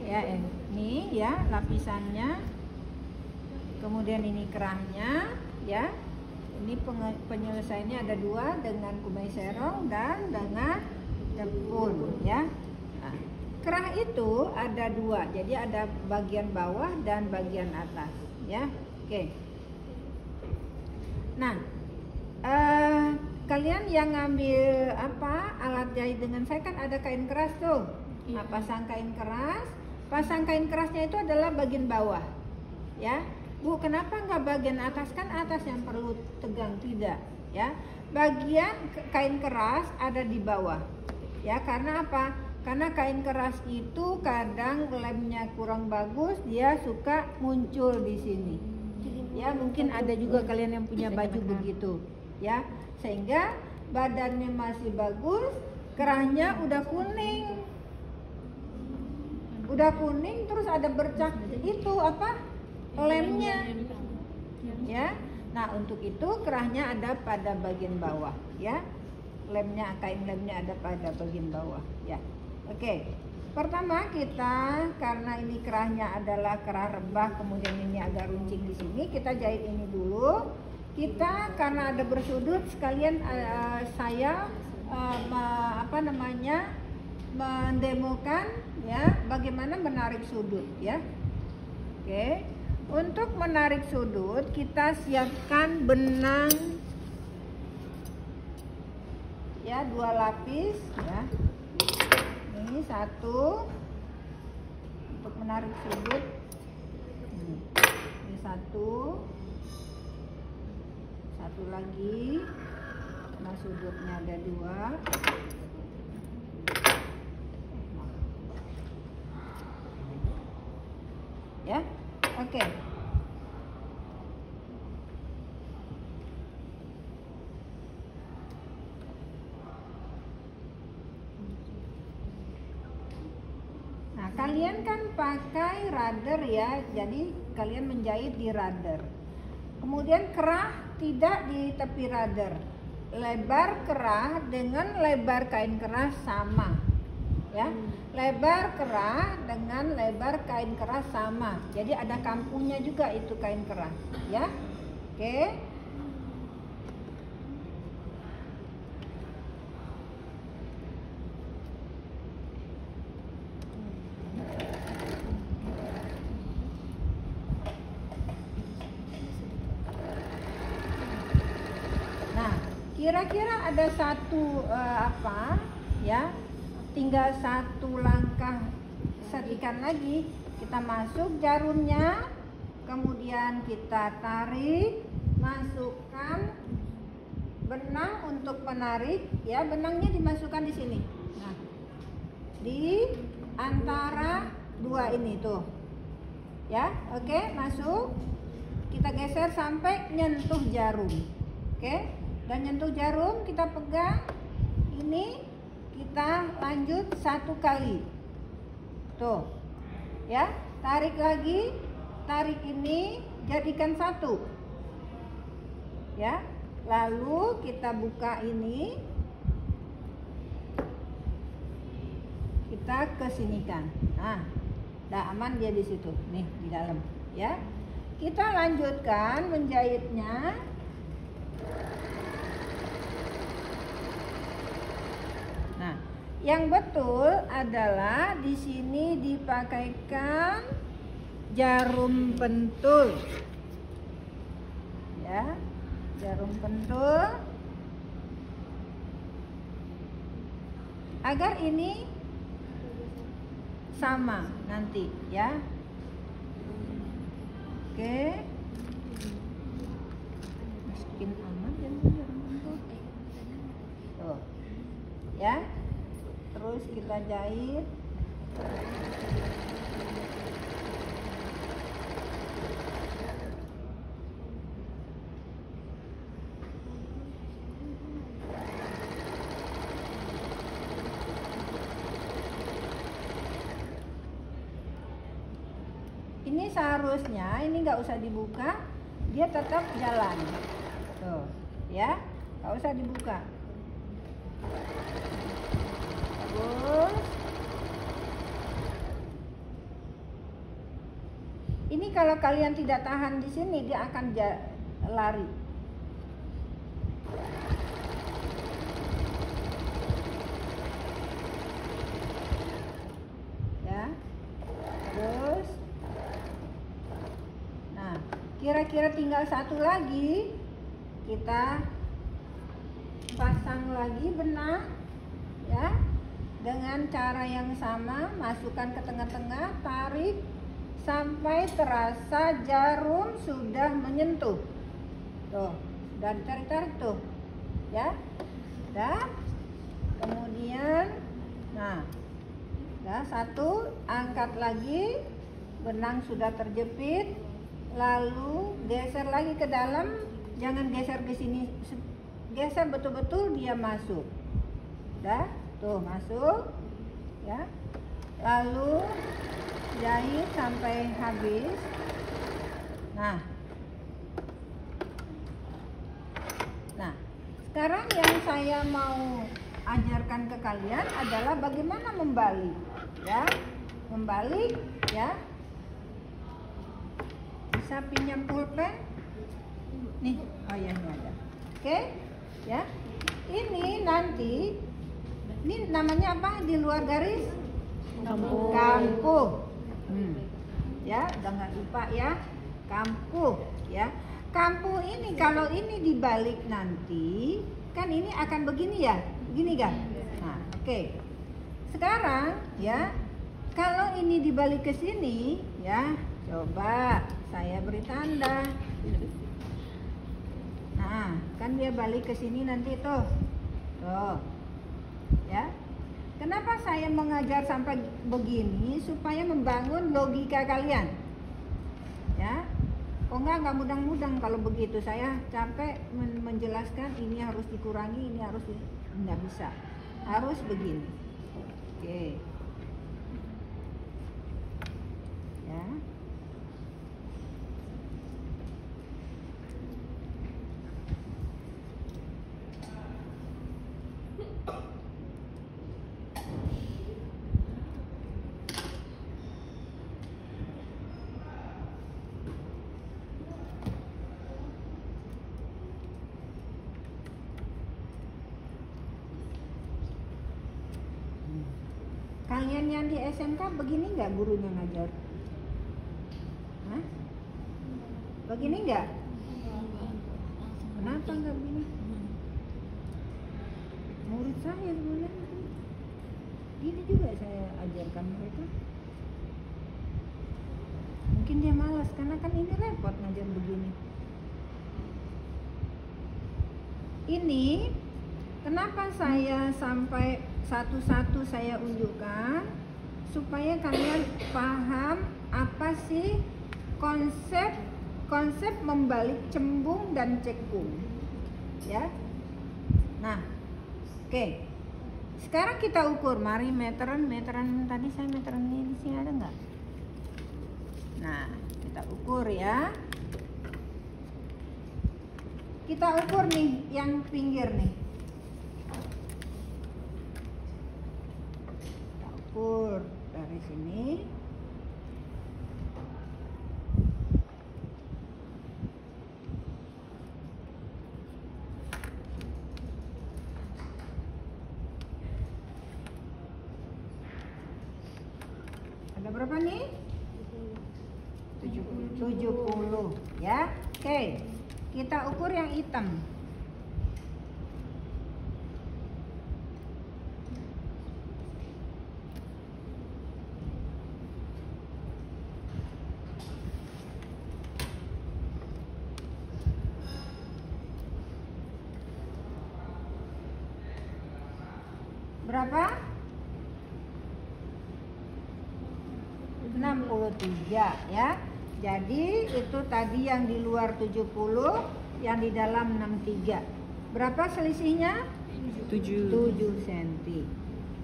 Ya, ini ya lapisannya. Kemudian ini kerahnya, ya. Ini penyelesaiannya ada dua, dengan kumai serong dan dengan tepung, ya. Nah, kerah itu ada dua, jadi ada bagian bawah dan bagian atas, ya. Oke. Nah, kalian yang ngambil alat jahit dengan saya kan ada kain keras tuh. Nah, pasang kain kerasnya itu adalah bagian bawah, ya. Bu, kenapa nggak bagian atas? Kan atas yang perlu tegang, tidak, ya. Bagian kain keras ada di bawah, ya. Karena apa? Karena kain keras itu kadang lemnya kurang bagus, dia suka muncul di sini. Ya, mungkin ada juga kalian yang punya baju begitu, ya. Sehingga badannya masih bagus, kerahnya udah kuning. Terus ada bercak itu lemnya, ya. Nah, untuk itu kerahnya ada pada bagian bawah, ya. Kain lemnya ada pada bagian bawah, ya. Oke. Pertama kita, karena ini kerahnya adalah kerah rebah, kemudian ini agak runcing di sini, kita jahit ini dulu. Kita karena ada bersudut, sekalian saya mendemokan, ya, bagaimana menarik sudut, ya. Oke. Untuk menarik sudut, kita siapkan benang, ya, 2 lapis, ya. Ini 1 untuk menarik sudut. Ini 1 lagi, karena sudutnya ada 2. Ya, oke. Nah, kalian kan pakai rudder, ya, jadi kalian menjahit di rudder. Kemudian kerah tidak di tepi rudder. Lebar kerah dengan lebar kain kerah sama, ya. Lebar kerah dengan lebar kain kerah sama. Jadi ada kampungnya juga itu kain kerah, ya. Oke. Nah, kira-kira ada satu ya. Tinggal satu langkah setikan lagi, kita masuk jarumnya, kemudian kita tarik, masukkan benang untuk menarik, ya. Benangnya dimasukkan di sini. Nah, di antara dua ini tuh, ya. Oke, masuk. Kita geser sampai nyentuh jarum, oke. Dan nyentuh jarum kita pegang ini. Kita lanjut 1 kali, tuh, ya. Tarik lagi, tarik ini, jadikan 1, ya. Lalu kita buka ini, kita kesinikan. Nah, udah aman dia di situ, nih di dalam, ya. Kita lanjutkan menjahitnya. Yang betul adalah di sini dipakaikan jarum pentul, ya, jarum pentul, agar ini sama nanti, ya. Oke, masukin aman dan jarum pentul, tuh, ya. Terus kita jahit. Ini seharusnya ini nggak usah dibuka, dia tetap jalan, tuh, ya, nggak usah dibuka. Terus, Ini kalau kalian tidak tahan di sini, dia akan lari. Ya. Terus. Nah, kira-kira tinggal satu lagi. Kita pasang lagi benang, ya, dengan cara yang sama. Masukkan ke tengah-tengah, tarik sampai terasa jarum sudah menyentuh. Tuh, dan tarik-tarik tuh, ya. Dan kemudian, nah, ya, satu, angkat lagi, benang sudah terjepit, lalu geser lagi ke dalam. Jangan geser ke sini, geser betul-betul dia masuk. Dah, tuh masuk, ya. Lalu jahit sampai habis. Nah, sekarang yang saya mau ajarkan ke kalian adalah bagaimana membalik, ya. Membalik, ya. Bisa pinjam pulpen? Nih, oh ya, ini ada. Oke, ya. Ini nanti, ini namanya apa di luar garis? Kampu. Ya, jangan lupa ya, kampu, ya. Kampu ini kalau ini dibalik nanti, kan ini akan begini ya, begini kan? Nah, oke. Sekarang ya, kalau ini dibalik ke sini, ya, coba saya beri tanda. Nah, kan dia balik ke sini nanti tuh. Tuh. Ya. Kenapa saya mengajar sampai begini? Supaya membangun logika kalian. Ya. Kok nggak mudang-mudang kalau begitu. Saya capek menjelaskan ini harus dikurangi, ini harus nggak bisa. Harus begini. Oke. Ya. Kalian yang di SMK begini nggak gurunya ngajar? Hah? Begini nggak? Kenapa nggak begini? Murid saya sebenarnya gini juga saya ajarkan mereka. Mungkin dia malas karena kan ini repot ngajar begini. Ini kenapa saya sampai satu-satu saya unjukkan supaya kalian paham apa sih konsep membalik cembung dan cekung, ya. Nah, oke. Sekarang kita ukur, mari meteran tadi saya meteran ini di sini ada nggak? Nah, kita ukur ya. Kita ukur nih yang pinggir nih. Ukur dari sini. Ada berapa nih? 70 ya. Oke. Kita ukur yang hitam. Berapa? 63 ya. Jadi itu tadi yang di luar 70, yang di dalam 63. Berapa selisihnya? 7 cm.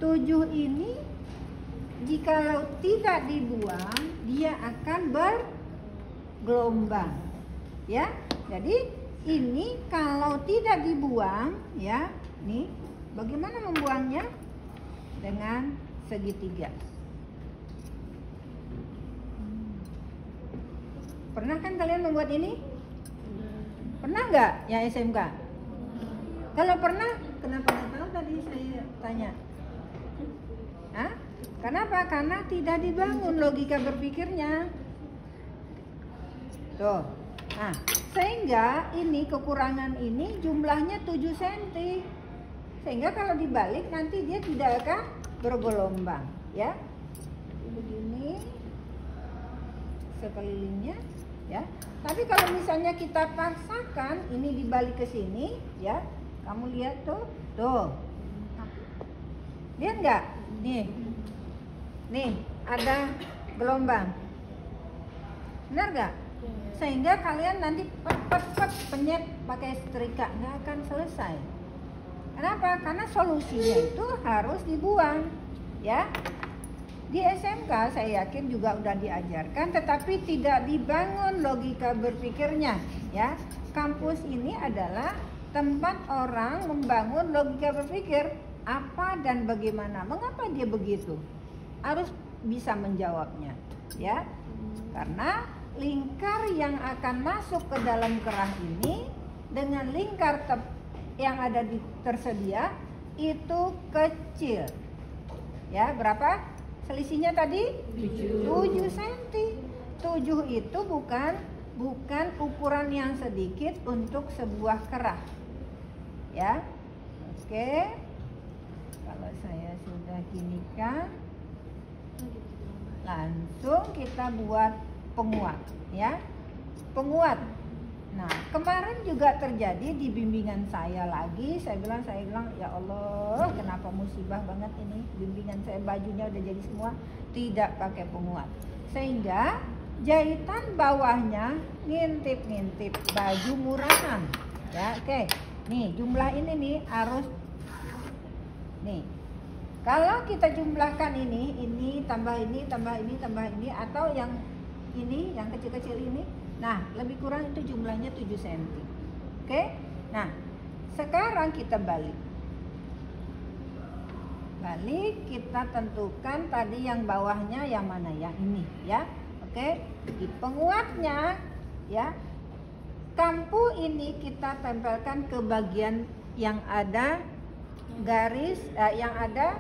7 ini jikalau tidak dibuang, dia akan bergelombang. Ya. Jadi ini kalau tidak dibuang, ya, nih, bagaimana membuangnya? Dengan segitiga. Pernah kan kalian membuat ini? Pernah nggak ya SMK? Kalau pernah, kenapa nggak tahu tadi saya tanya? Hah? Kenapa? Karena tidak dibangun logika berpikirnya. Tuh. Nah, sehingga ini kekurangan ini jumlahnya 7 cm. Sehingga kalau dibalik nanti dia tidak akan bergelombang, ya. Begini sekelilingnya, ya. Tapi kalau misalnya kita paksakan ini dibalik ke sini, ya. Kamu lihat tuh, tuh. Lihat nggak? Nih, ada gelombang. Benar nggak? Sehingga kalian nanti penyet pakai setrika, nggak akan selesai. Kenapa? Karena solusinya itu harus dibuang, ya. Di SMK saya yakin juga udah diajarkan, tetapi tidak dibangun logika berpikirnya, ya. Kampus ini adalah tempat orang membangun logika berpikir apa dan bagaimana, mengapa dia begitu, harus bisa menjawabnya, ya. Karena lingkar yang akan masuk ke dalam kerah ini dengan lingkar yang ada di tersedia itu kecil, ya. Berapa selisihnya tadi? 7 cm. 7 itu bukan ukuran yang sedikit untuk sebuah kerah, ya. Oke, kalau saya sudah ginikan, langsung kita buat penguat, ya. Penguat. Nah, kemarin juga terjadi di bimbingan saya lagi. Saya bilang ya Allah, kenapa musibah banget ini. Bimbingan saya bajunya udah jadi semua tidak pakai penguat. Sehingga jahitan bawahnya ngintip-ngintip baju murahan. Ya, oke. Nih, jumlah ini nih harus nih. Kalau kita jumlahkan ini tambah ini, tambah ini, tambah ini, atau yang ini, yang kecil-kecil ini, nah lebih kurang itu jumlahnya 7 cm. Oke? Nah, sekarang kita balik. Balik, kita tentukan tadi yang bawahnya yang mana, yang ini, ya. Oke? Di penguatnya, ya, kampu ini kita tempelkan ke bagian yang ada garis, yang ada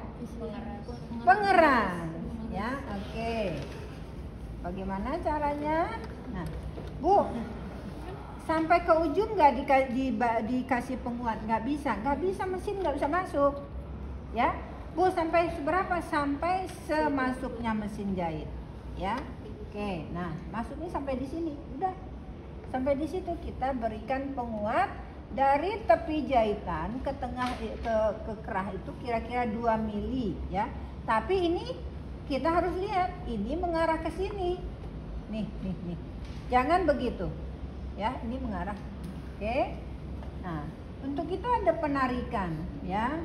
pengeras, ya. Oke. Bagaimana caranya? Nah, Bu, sampai ke ujung nggak dikasih penguat? Nggak bisa, mesin nggak bisa masuk, ya. Bu, sampai seberapa? Sampai semasuknya mesin jahit, ya. Oke, nah masuknya sampai di sini, udah. Sampai di situ kita berikan penguat dari tepi jahitan ke tengah ke kerah itu kira-kira 2 mili, ya. Tapi ini kita harus lihat, ini mengarah ke sini. Nih. Jangan begitu. Ya, ini mengarah. Oke. Nah, untuk itu ada penarikan, ya.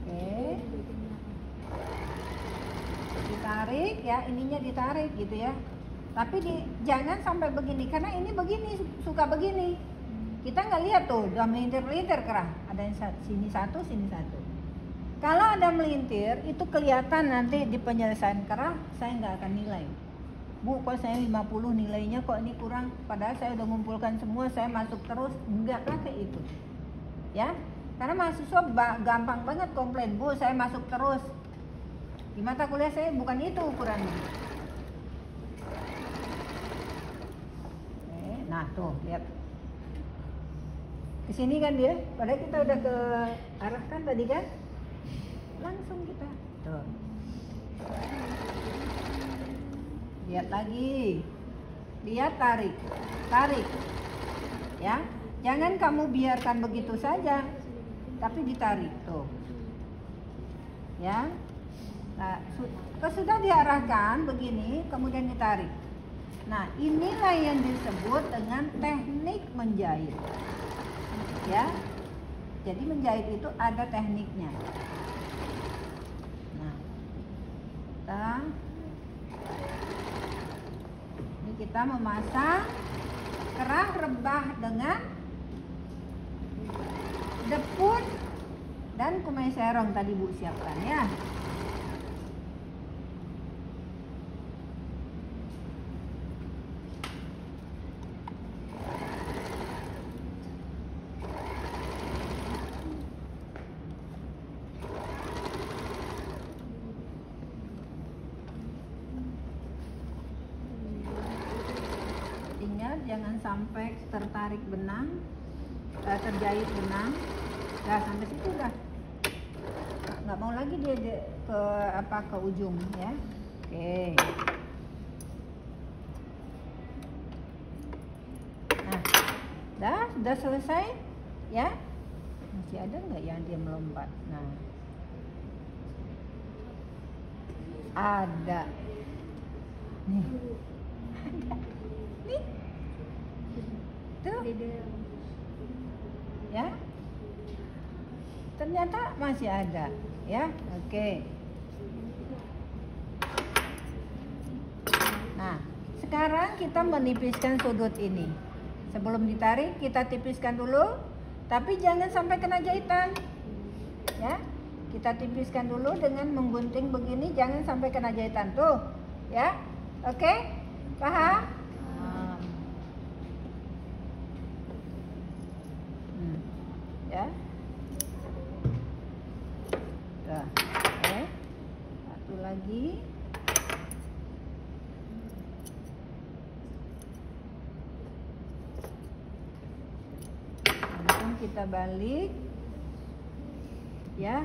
Oke. Ditarik, ya, ininya ditarik gitu, ya. Tapi jangan sampai begini, karena ini begini, suka begini. Kita nggak lihat tuh, udah melintir-melintir kerah. Ada yang sini satu, sini satu. Kalau ada melintir, itu kelihatan nanti di penyelesaian kerah, saya nggak akan nilai. Bu, kok saya 50 nilainya, kok ini kurang? Padahal saya udah ngumpulkan semua, saya masuk terus. Nggak pakai itu. Ya, karena mahasiswa gampang banget komplain, Bu, saya masuk terus. Di mata kuliah saya bukan itu ukurannya. Nah, tuh, lihat. Kesini kan dia, padahal kita udah ke arahkan tadi kan, langsung kita tuh lihat lagi, lihat, tarik, ya, jangan kamu biarkan begitu saja, tapi ditarik tuh, ya. Nah, sudah diarahkan begini, kemudian ditarik. Nah, inilah yang disebut dengan teknik menjahit. Ya, jadi menjahit itu ada tekniknya. Nah, ini kita memasang kerah rebah dengan deput dan kumai serong tadi Bu siapkan, ya. jangan sampai tertarik benang, terjahit benang. Udah sampai situ udah. Nggak mau lagi dia ke ujung ya. Oke. Nah, sudah selesai ya. Masih ada nggak yang dia melompat? Nah, ada nih, ada nih tuh ya, ternyata masih ada ya. Oke. Nah, sekarang kita menipiskan sudut ini. Sebelum ditarik kita tipiskan dulu, tapi jangan sampai kena jahitan ya. Kita tipiskan dulu dengan menggunting begini, jangan sampai kena jahitan tuh ya. Oke, paham? Ya. Nah, oke. Satu lagi. Langsung kita balik ya.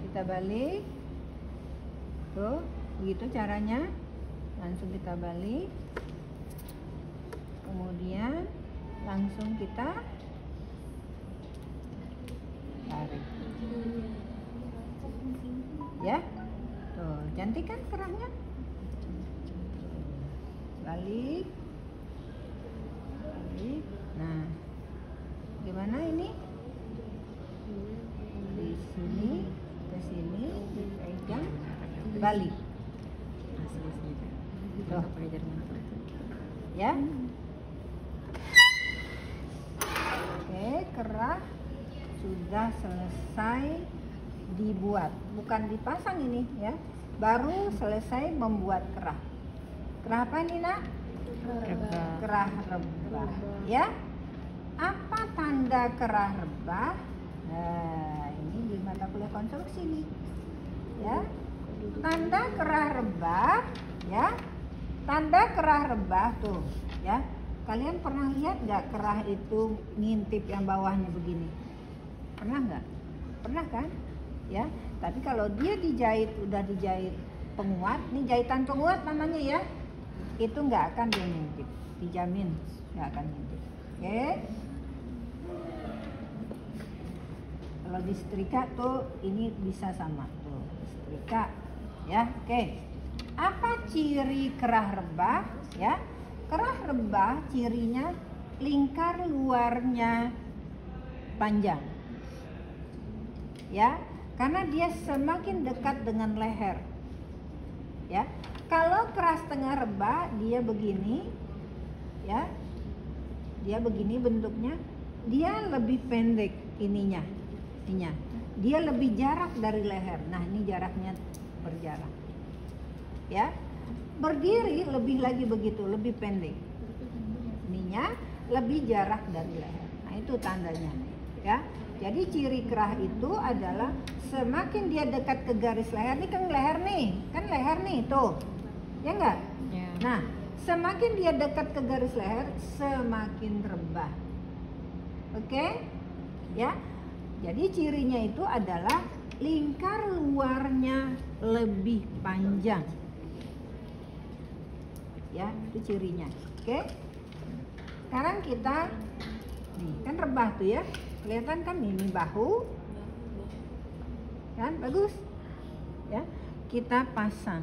Kita balik tuh, begitu caranya. Langsung kita balik, kemudian langsung kita tarik ya. Tuh, cantik kan kerahnya. Balik, balik. Nah, gimana ini? Di sini ke sini, pegang, balik. Tuh. Ya. Oke, kerah sudah selesai dibuat. Bukan dipasang ini ya. Baru selesai membuat kerah. Kerah apa ini, Nak? Kerah rebah. Ya. Apa tanda kerah rebah? Nah, ini di mata kuliah konstruksi nih. Ya. Tanda kerah rebah, ya. Tanda kerah rebah tuh, ya. Kalian pernah lihat nggak kerah itu ngintip yang bawahnya begini? Pernah nggak? Pernah kan? Ya. Tapi kalau dia dijahit, udah dijahit penguat, ini jahitan penguat namanya ya, itu nggak akan dia ngintip, dijamin nggak akan ngintip. Oke? Kalau di setrika tuh ini bisa sama tuh setrika, ya. Oke. Apa ciri kerah rebah? Ya, kerah rebah cirinya lingkar luarnya panjang. Ya, karena dia semakin dekat dengan leher. Ya, kalau kerah setengah rebah dia begini, ya, dia begini bentuknya, dia lebih pendek ininya, dia lebih jarak dari leher. Nah, ini jaraknya berjarak. Ya, berdiri lebih lagi begitu, lebih pendek. Ininya lebih jarak dari leher. Nah, itu tandanya. Ya, jadi ciri kerah itu adalah semakin dia dekat ke garis leher. Ini kan leher nih, tuh, ya enggak? Ya. Nah, semakin dia dekat ke garis leher, semakin rebah. Oke? Ya, jadi cirinya itu adalah lingkar luarnya lebih panjang. Ya, itu cirinya. Oke. Sekarang kita nih, kan rebah tuh ya. Kelihatan kan ini bahu. Kan bagus. Ya. Kita pasang.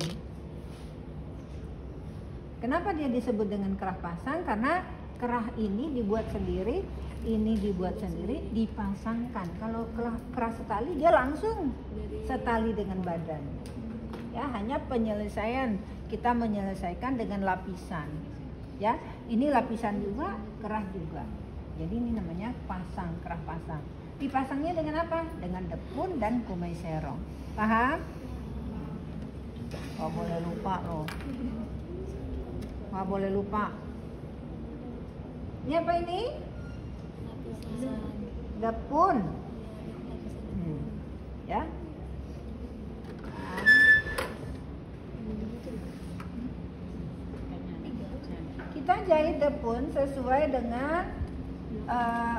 Kenapa dia disebut dengan kerah pasang? Karena kerah ini dibuat sendiri, ini dibuat sendiri, dipasangkan. Kalau kerah setali dia langsung setali dengan badan. Ya, hanya penyelesaian, kita menyelesaikan dengan lapisan. Ya, ini lapisan juga, kerah juga. Jadi ini namanya pasang, kerah pasang. Dipasangnya dengan apa? Dengan depun dan kumai serong. Paham? Gak boleh lupa loh. Gak boleh lupa. Ini apa ini? Depun. Ya. Kita jahit depun sesuai dengan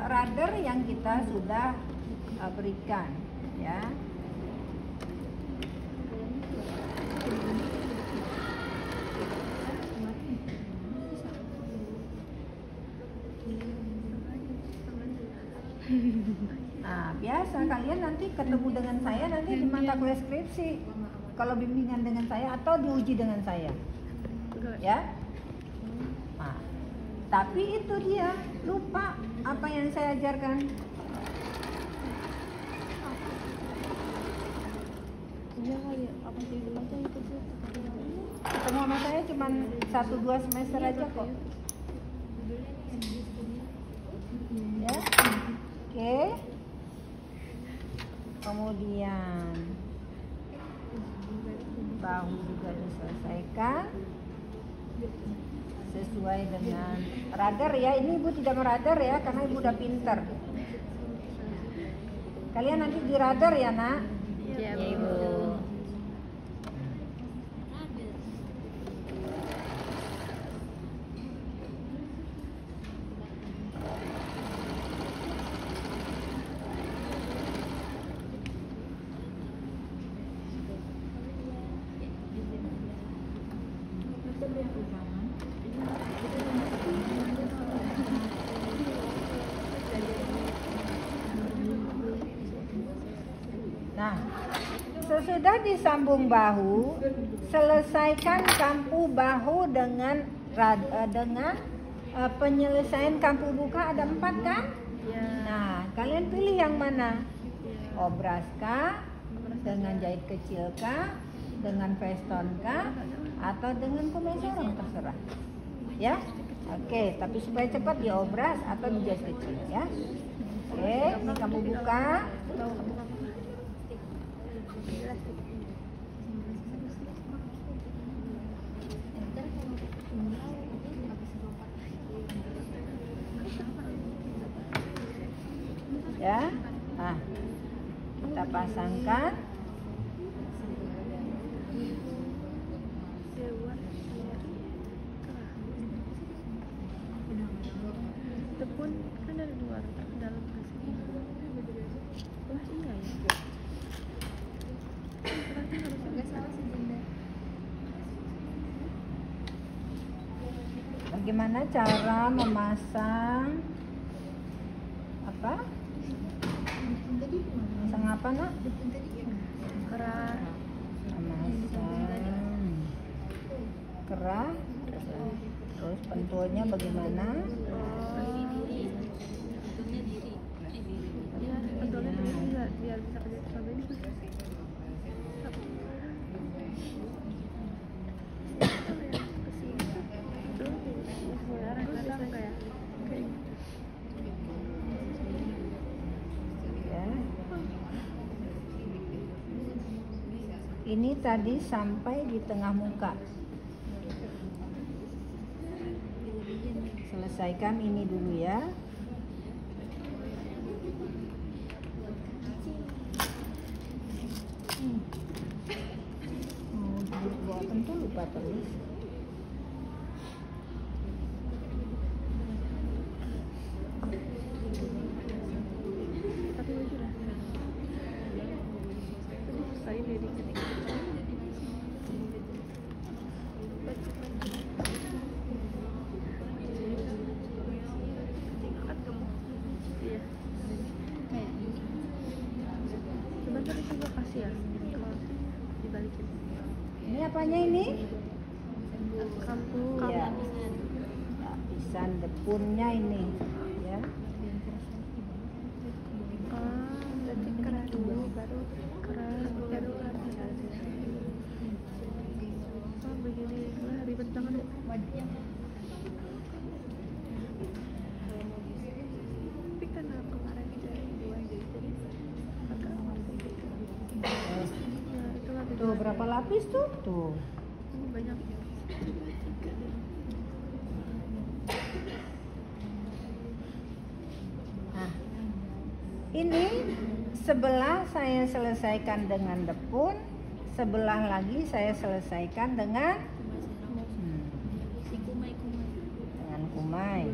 rudder yang kita sudah berikan, ya. Nah, biasa kalian nanti ketemu dengan saya nanti di mata kuliah skripsi. Kalau bimbingan dengan saya atau diuji dengan saya. Ya. Nah, tapi itu dia lupa apa yang saya ajarkan. Ketemu sama saya cuma 1-2 semester aja kok. Ya. Oke. Kemudian bahu juga diselesaikan sesuai dengan radar ya. Ini ibu tidak meradar ya karena ibu udah pinter. Kalian nanti di radar ya nak? Iya Ya, ibu. Nah, sesudah disambung bahu, selesaikan kampu bahu dengan penyelesaian kampu buka ada 4 kan? Ya. Nah, kalian pilih yang mana? Obras kah? Dengan jahit kecil kah? Dengan veston kah? Atau dengan kumesorong terserah. Ya? Oke, tapi supaya cepat diobras atau dijahit kecil ya. Oke, ini kamu buka. Ya, nah kita pasangkan. Tepun kan dari luar ke dalam ke sini. Wah iya ya. Berarti harus nggak salah sih Bunda. Bagaimana cara memasang apa? Masang apa nak? Kerah. Memasang kerah. Terus pentulnya bagaimana? Iya, pentulnya diri biar bisa kerja sampai ini. Ini tadi sampai di tengah muka. Selesaikan ini dulu ya. Buat tentu lupa tulis. Tapi lucu lah. Tadi dia dikit. Iya. Sebentar coba kasih ya. Kalau dibalikin. Ini apanya ini? Kampu. Ya. Lapisan depunnya ini, ya. Berarti kerah dulu baru kerah baru begini lah ribet banget. Tapi karena kemarin dari dua jadi agak Tuh berapa lapis tuh? Tuh. ini banyak. Nah, ini sebelah saya selesaikan dengan depun, sebelah lagi saya selesaikan dengan kumai.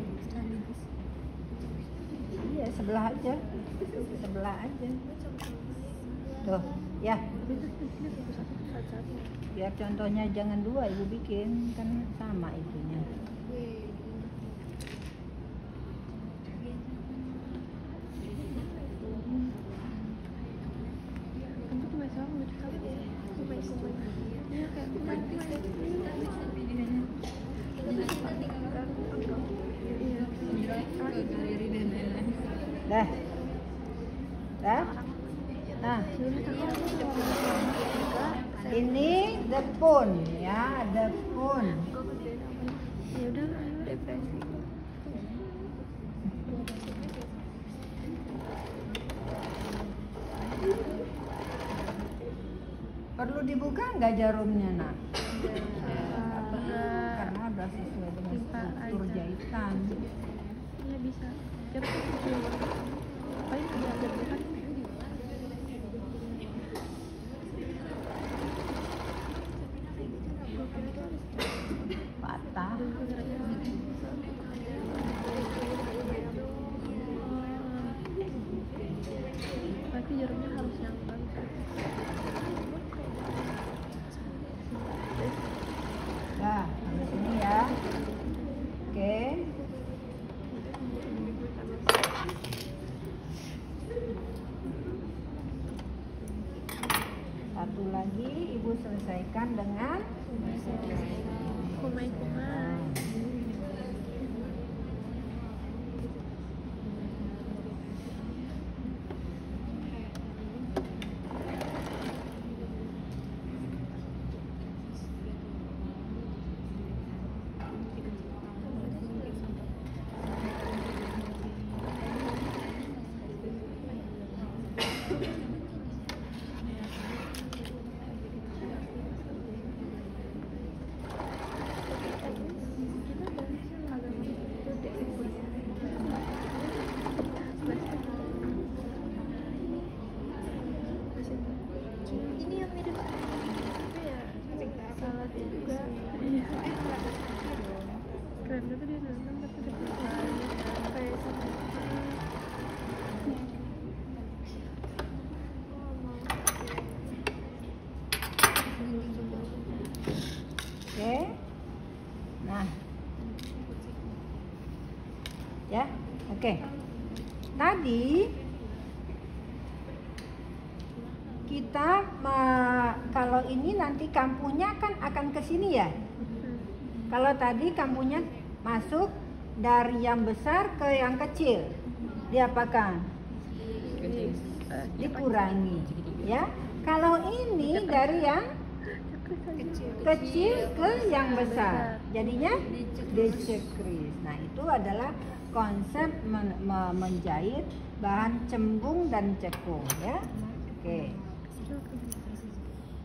Iya, sebelah aja. Sebelah aja. Tuh, ya. Biar contohnya jangan dua ibu bikin, kan sama itunya. Dah. Dah. Nah, ini depun ya, depun. Ya udah, ayo depresi. Perlu dibuka nggak jarumnya, nak? Karena udah sesuai dengan struktur jahitan. Iya bisa. Coba ngapain belajar kan? Patah. Berarti jarumnya harus yang bagus. Nah, sampai sini ya. Oke. Satu lagi ibu selesaikan dengan Kumai-kumai. Ini yang mirip apa ya? Salad juga. Iya. Keren juga dia nonton tapi kayak sama. oke. Nah. Ya, oke. Tadi kita kalau ini nanti kampunya kan akan ke sini ya. Kalau tadi kampunya masuk dari yang besar ke yang kecil, diapakan? Dikurangi, ya. Kalau ini dari yang kecil ke yang besar, jadinya decrease. Nah, itu adalah konsep menjahit bahan cembung dan cekung, ya. Oke.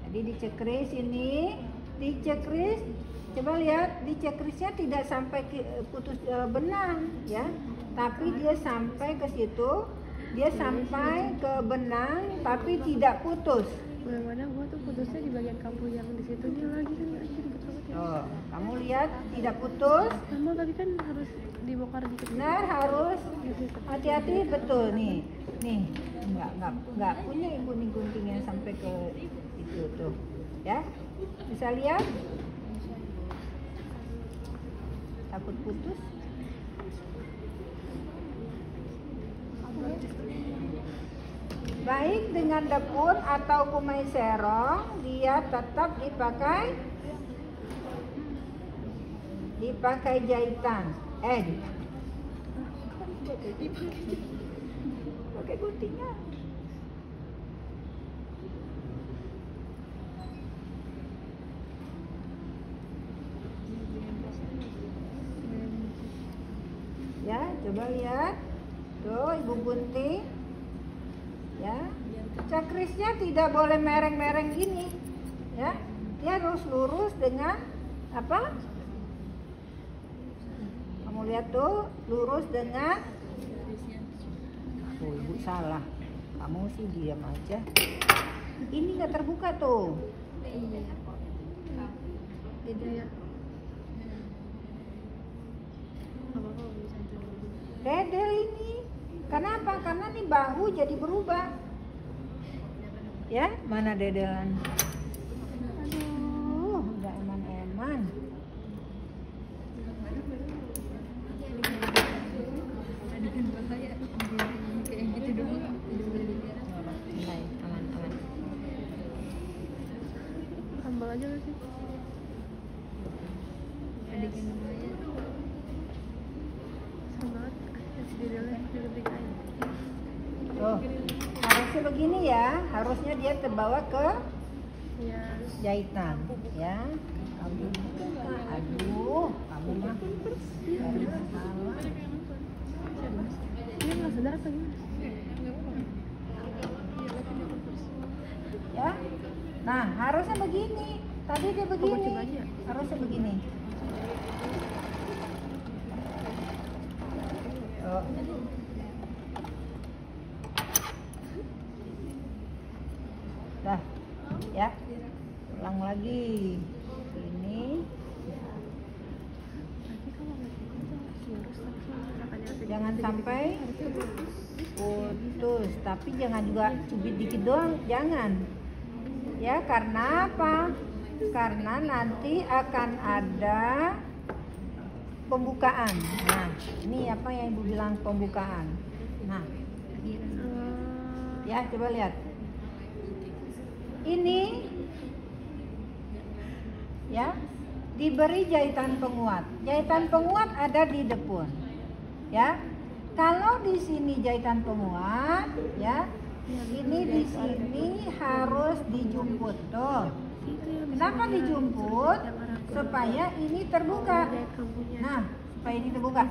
Jadi dicekris ini, dicekris. Coba lihat, dicekrisnya tidak sampai putus benang, ya. Tapi dia sampai ke situ, dia sampai ke benang, tapi tidak putus. Mana gua tuh putusnya di bagian kampu yang di situ dia lagi kan anjir ribet banget ya. Oh, kamu lihat tidak putus. Sama tapi kan harus dibongkar dikit. Benar, harus hati-hati, betul nih. Nih, enggak punya ibu nih gunting yang sampai ke itu tuh. Ya. Bisa lihat? Takut putus. Baik dengan depun atau kumai serong, dia tetap dipakai jahitan. Pakai guntingan. Ya, coba lihat. Tuh, ibu gunting. Ya, cakrisnya tidak boleh mereng-mereng gini, ya. Dia harus lurus dengan apa? Kamu lihat tuh, lurus dengan. Oh, ibu salah. Kamu sih diam aja. Ini nggak terbuka tuh. Jadi ya. apa-apa bisa itu dulu. Dedel ini. Kenapa? Karena nih bahu jadi berubah. Ya, mana dedelan? Aduh, udah eman-eman. Kayak gitu dulu. Baik, aman-aman. Tambal aja gak sih? Adegan lumayan. Serem banget. Kasih didelnya diletik aja. Tuh, harusnya begini ya. Harusnya dia terbawa ke Ya. jahitan, ya. Kamu, aduh, kamu mah dari salah. Ini nggak sadar apa gimana? Ya. Nah, harusnya begini. Tadi dia begini. coba aja. Harusnya begini. Oh. Dah. Ya. Ulang lagi. Ini. Nanti kalau nggak ikut lurus langsung makanya Jangan sampai putus, tapi jangan juga cubit dikit doang, jangan. Ya, karena apa? Karena nanti akan ada pembukaan. Nah, ini apa yang Ibu bilang pembukaan. Nah, ya coba lihat. Ini ya diberi jahitan penguat. Jahitan penguat ada di depun. Ya. Kalau di sini jahitan penguat, ya. Ini di sini harus dijumput tuh. Kenapa dijumput? Supaya ini terbuka. Nah, supaya ini terbuka.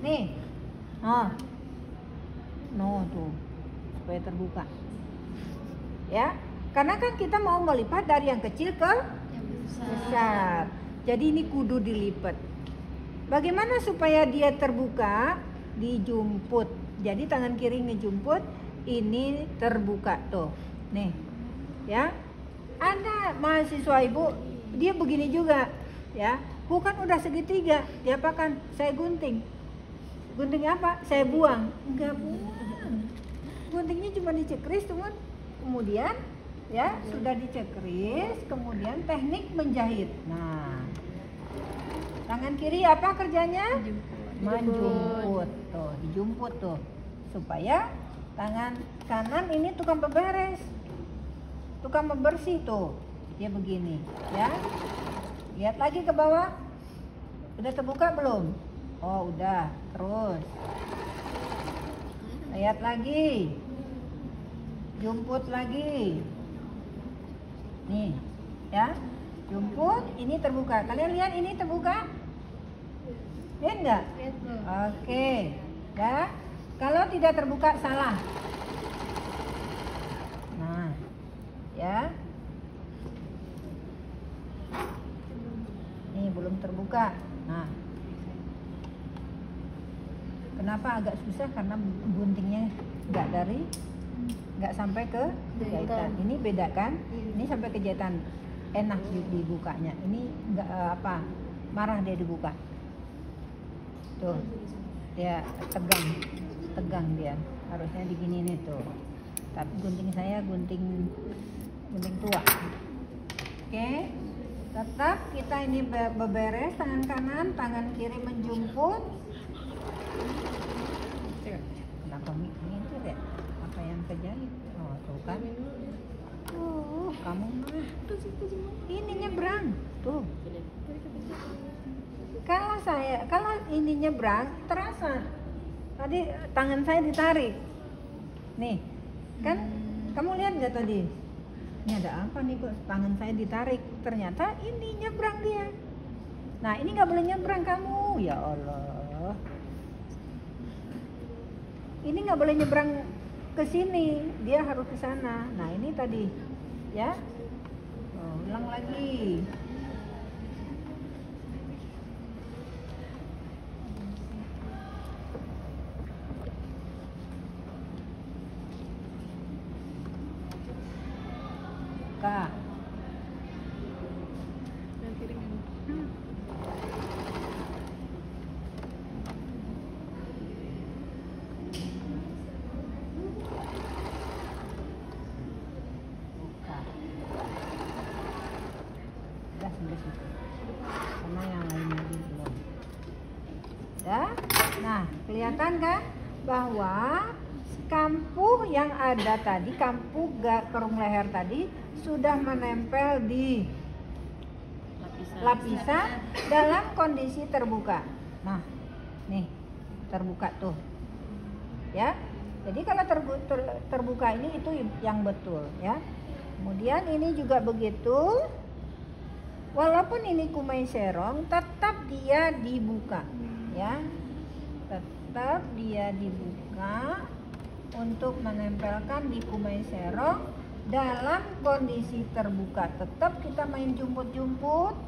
Nih. Oh. No tuh. Supaya terbuka. Ya. Karena kan kita mau melipat dari yang kecil ke besar. Jadi ini kudu dilipat. Bagaimana supaya dia terbuka? Dijumput. Jadi tangan kiri ngejumput, ini terbuka tuh. Nih. Ya. Ada mahasiswa Ibu, dia begini juga, ya. Bukan udah segitiga, diapakan? Saya gunting. Gunting apa? Saya buang. Enggak buang. Guntingnya cuma dicekris, teman. Kemudian ya sudah dicekris, kemudian teknik menjahit. Nah, tangan kiri apa kerjanya? Menjumput tuh, dijumput tuh, supaya tangan kanan ini tukang beberes, tukang membersih tuh, dia begini, ya. Lihat lagi ke bawah, udah terbuka belum? Oh udah, terus lihat lagi, jumput lagi. Nih, ya, jumput, ini terbuka. Kalian lihat ini terbuka? Lihat nggak? Oke, ya. Kalau tidak terbuka salah. Nah, ya. Nih belum terbuka. Nah, kenapa agak susah? Karena guntingnya nggak sampai ke jahitan. Ini beda kan? Ini sampai ke jahitan, enak dibukanya. Ini nggak marah dia dibuka. Tuh, dia tegang dia. Harusnya digini nih tuh. Tapi gunting saya gunting tua. Oke, tetap kita ini beberes tangan kanan, tangan kiri menjumput. Kenapa mikir ya? Apa yang terjadi? Oh, tuh kan. Kamu mah. Ini nyebrang. Tuh. Kalau ini nyebrang, terasa. Tadi tangan saya ditarik. Nih, kan? Kamu lihat nggak tadi? Ini ada apa nih kok tangan saya ditarik? Ternyata ini nyebrang dia. Nah, ini nggak boleh nyebrang kamu. Ya Allah. Ini nggak boleh nyebrang ke sini, dia harus ke sana. Nah ini tadi, ya. Ulang lagi. Kak. sampai situ. Karena yang lain lagi belum. Ya. Nah, kelihatan kan bahwa kampuh yang ada tadi, kampuh kerung leher tadi sudah menempel di lapisan dalam kondisi terbuka. Nah, nih terbuka tuh, ya. Jadi kalau terbuka ini itu yang betul, ya. Kemudian ini juga begitu. Walaupun ini kumai serong, tetap dia dibuka, ya. Tetap dia dibuka untuk menempelkan di kumai serong dalam kondisi terbuka. Tetap kita main jumput-jumput.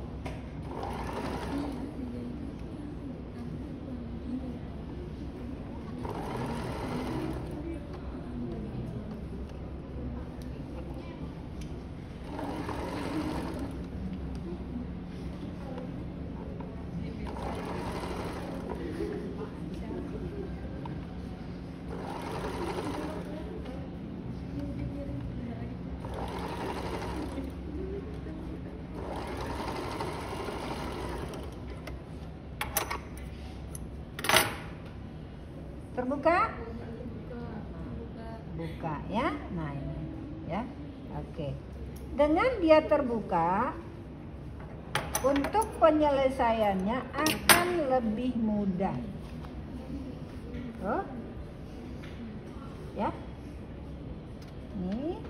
Terbuka? Buka ya. Nah ini ya. Oke. Dengan dia terbuka, untuk penyelesaiannya akan lebih mudah. Oh. Ya. Nih.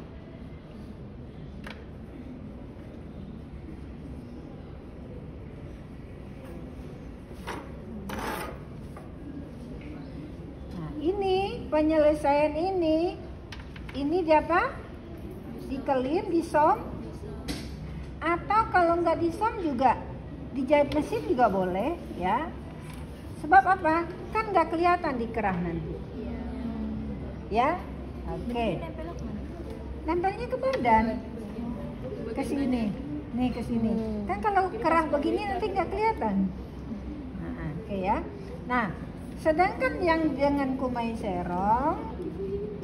Penyelesaian ini dia apa? Dikelir, disom, atau kalau nggak disom juga dijahit mesin juga boleh, ya. Sebab apa? Kan nggak kelihatan di kerah nanti, ya. Oke. Nempelnya ke badan, ke sini, nih ke sini. Kan kalau kerah begini nanti nggak kelihatan. Nah, oke ya. Nah. Sedangkan yang dengan kumai serong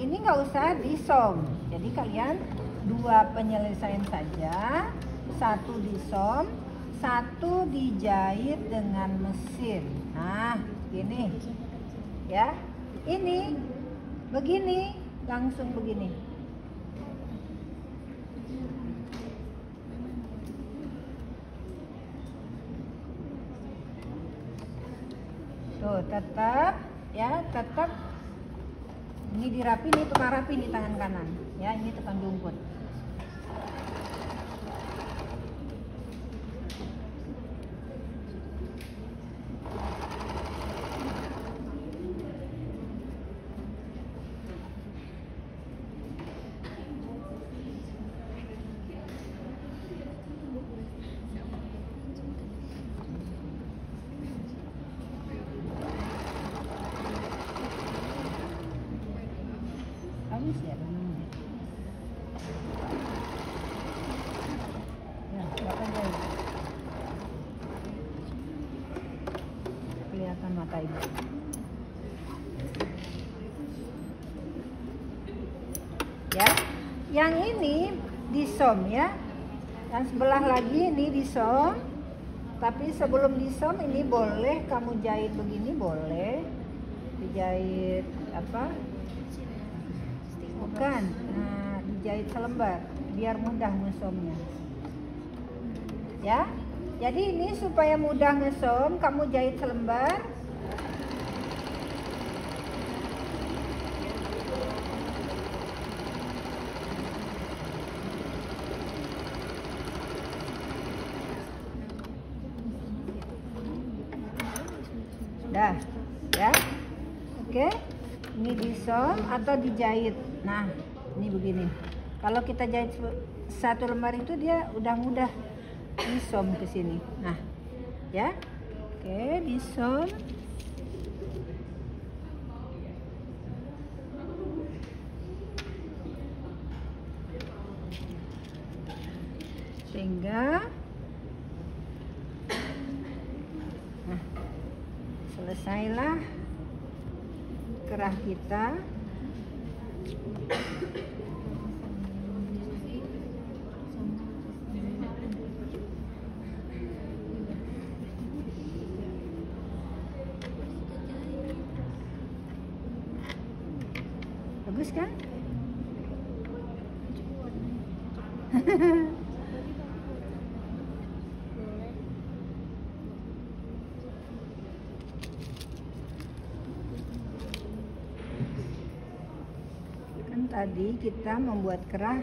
ini nggak usah disom. Jadi kalian dua penyelesaian saja, satu disom, satu dijahit dengan mesin. Nah, gini, ya. Ini begini, langsung begini. Tuh, tetap ya, tetap ini dirapi, ini tukang rapi di tangan kanan ya, ini tukang jumput. Ya, kelihatan mata ibu. Ya, yang ini disom ya, yang sebelah lagi ini disom. Tapi sebelum disom ini boleh kamu jahit begini, boleh dijahit apa? Bukan, nah, dijahit selembar biar mudah ngesomnya. Ya, jadi ini supaya mudah ngesom, kamu jahit selembar. Dah, ya, oke. Ini disom atau dijahit. Nah, ini begini. Kalau kita jahit satu lembar itu dia udah mudah disom ke sini. Nah, ya. Oke, disom. Sehingga nah, selesailah kerah kita. bagus kan? Kan tadi kita membuat kerah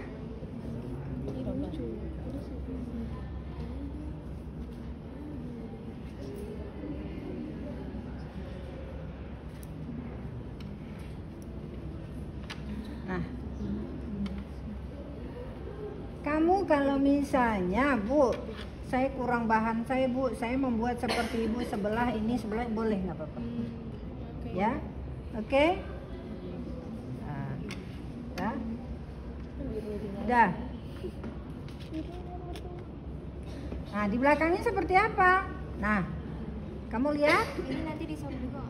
kamu kalau misalnya Bu, saya kurang bahan saya Bu, saya membuat seperti Ibu sebelah ini sebelah boleh nggak apa-apa? Ya, oke? Nah, udah. Nah, di belakangnya seperti apa? Nah, kamu lihat? Ini nanti disop juga.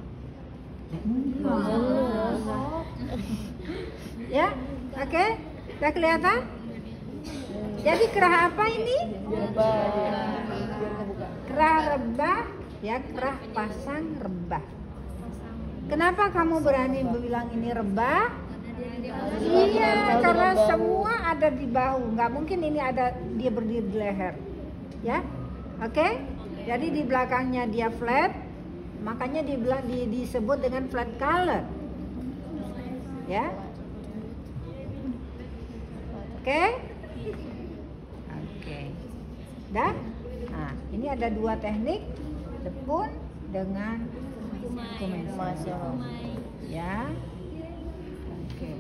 Ya, oke? Udah kelihatan? Jadi kerah apa ini? Kerah rebah, ya kerah pasang rebah. Kenapa kamu berani bilang ini rebah? Iya, karena semua ada di bahu. Nggak mungkin ini ada dia berdiri di leher, ya? Oke? Jadi di belakangnya dia flat, makanya disebut dengan flat color, ya? Oke? Oke. Dah? Nah, ini ada dua teknik, depun dengan kumai. Ya. Oke.